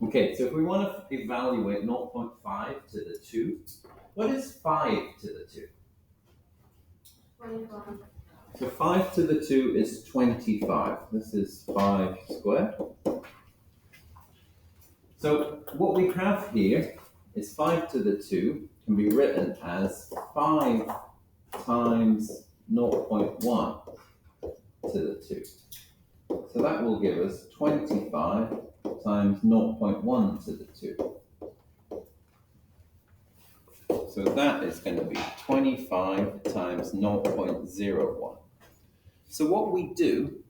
Okay, so if we want to evaluate 0.5 to the 2, what is 5 to the 2? 25. So 5 to the 2 is 25. This is 5 squared. So what we have here is 5 to the 2 can be written as 5 times 0.1 to the 2. So that will give us 25 times 0.1 to the 2. So that is going to be 25 times 0.01. So what we do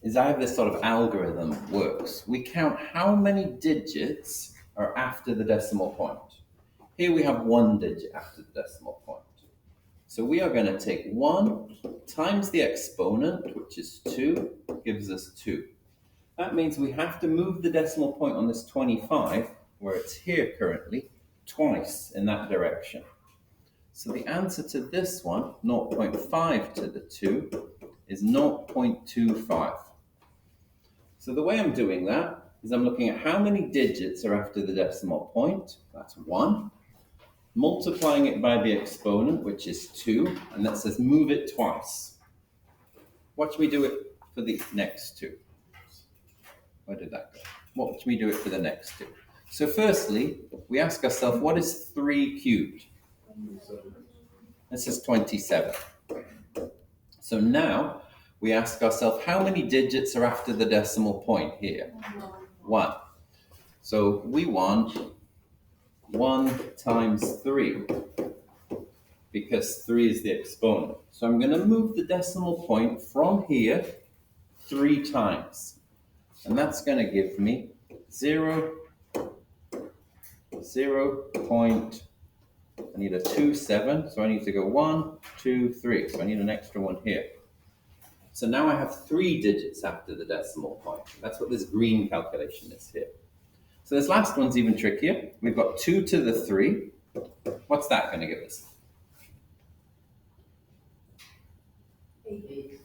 is I have this sort of algorithm that works. We count how many digits are after the decimal point. Here we have one digit after the decimal point. So we are going to take 1 times the exponent, which is 2, gives us 2. That means we have to move the decimal point on this 25, where it's here currently, twice in that direction. So the answer to this one, 0.5 to the 2, is 0.25. So the way I'm doing that is I'm looking at how many digits are after the decimal point, that's 1, multiplying it by the exponent, which is 2, and that says move it twice. Watch me do it for the next 2. Where did that go? Watch me do it for the next 2. So firstly, we ask ourselves, what is 3 cubed? This is 27. So now we ask ourselves, how many digits are after the decimal point here? 1. So we want 1 times 3, because 3 is the exponent. So I'm going to move the decimal point from here 3 times. And that's going to give me 0, I need a 27, so I need to go 1, 2, 3. So I need an extra one here. So now I have 3 digits after the decimal point. That's what this green calculation is here. So this last one's even trickier. We've got 2 to the 3. What's that going to give us?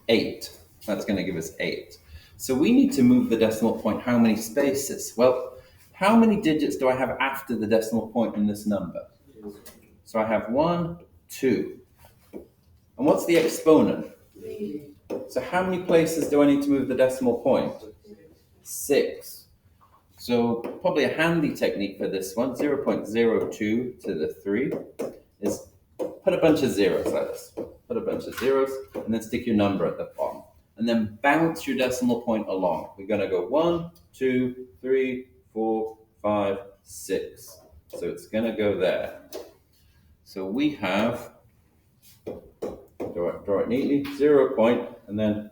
8. That's going to give us 8. So we need to move the decimal point how many spaces? Well, how many digits do I have after the decimal point in this number? So I have 1, 2. And what's the exponent? 3. So how many places do I need to move the decimal point? 6. So probably a handy technique for this one, 0.02 to the 3, is put a bunch of zeros like this. Put a bunch of zeros, and then stick your number at the bottom. And then bounce your decimal point along. We're going to go 1, 2, 3, 4, 5, 6. So it's going to go there. So we have, draw it neatly, 0 point, and then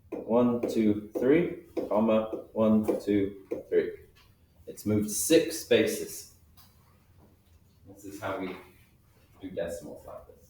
1, 2, 3, comma, 1, 2, 3. It's moved 6 spaces. This is how we do decimals like this.